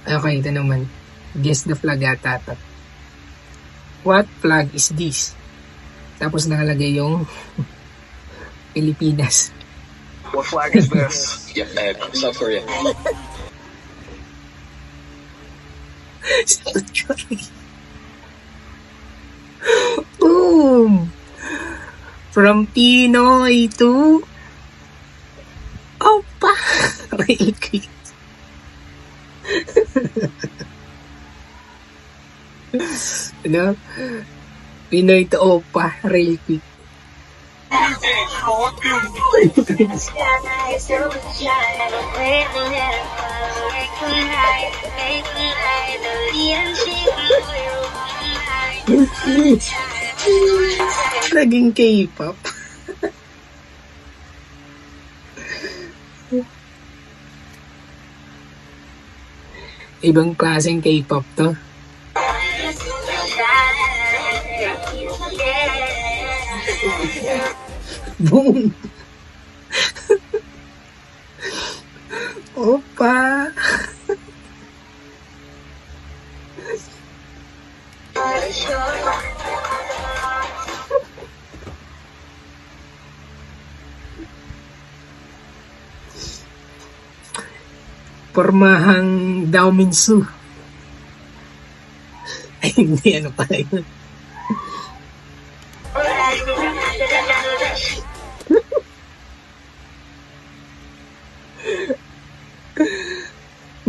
Okay, ito naman. Guess the flag ata to. What flag is this? Tapos nakalagay yung Pilipinas. What flag is this? Yeah, South Korea. South Korea. Boom! From Pinoy to Opa! Real quick. Ano? Pinoy to Opa. Real quick. Naging K-pop. Ibang klaseng K-pop to. Boom! Opa! Pormahang Daominsu. Ay, hindi. Ano pala yun?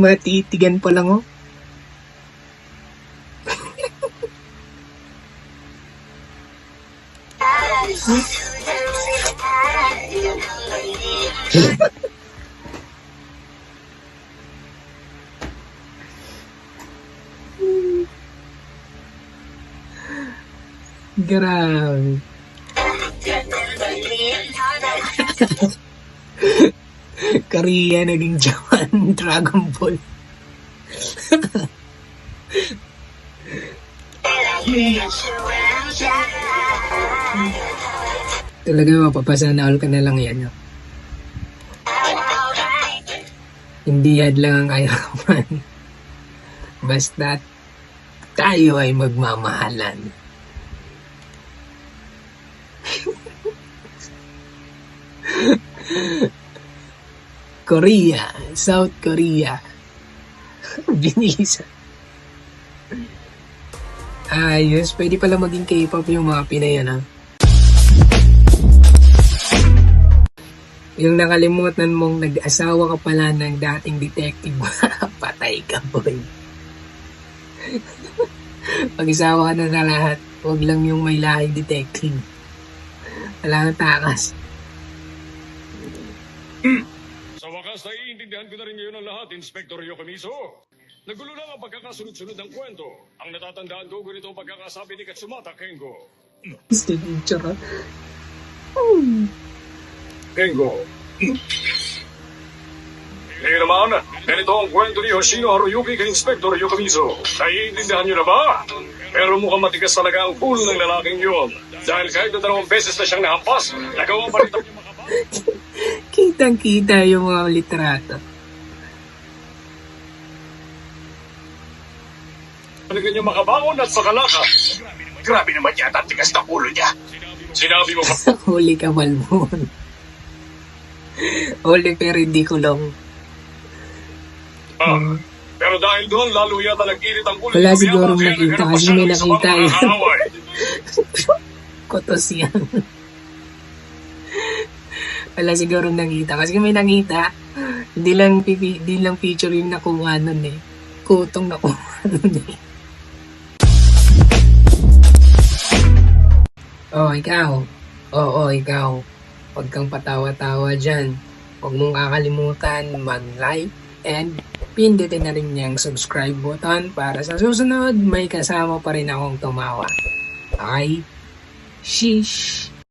Matitigan pa lang, oh. Grabe. Korea naging Japan Dragon Ball. Talaga mapapasana all ka na lang yan. No? Hindi yan lang ang kahirapan. Basta tayo ay magmamahalan. Korea, South Korea. Binisa. Ayos, pwede pala maging K-pop yung mga Pinay, ano? Yung nakalimutan mong nag-asawa ka pala ng dating detective, patay ka, boy. Pag-isawa ka na sa lahat, huwag lang yung may lahing detective. Wala kang takas. Sa wakas, naiintindihan ko na rin ngayon ang lahat, Inspector Yokomiso. Nagulo lang ang pagkakasunod-sunod ng kwento. Ang natatandaan ko, ganito ang pagkakasabi ni Katsumata Kengo. Gusto yung tsaka. Kengo. Ngayon naman, ganito ang kwento ni Hoshino Haruyuki kay Inspector Yokomiso. Naiintindihan niyo na ba? Pero mukhang matigas talaga ang pulo ng lalaking yun. Dahil kahit na 2 beses na siyang nahampas, nagawa pa rin niya makabas. Kitang-kita yung mga litrato. Talaga niya makabangon at makalakas. Grabe naman yata ang tigas na ulo niya. Sinabi mo ba? Huli ka, Malmon. Huli pero hindi kulong. Pero dahil doon, lalo yata nag-init ang ulo. Wala sigurong nakita kasi may nakita yan. Kotos yan. Wala sigurong nakita kasi may nakita. Hindi lang picture yung nakuha nun eh. Kutong nakuha nun eh. Oh, ikaw. Oo, ikaw. Huwag kang patawa-tawa dyan. Huwag mong kakalimutan mag-like and pindutin na rin yung subscribe button para sa susunod may kasama pa rin akong tumawa. Okay? Sheesh!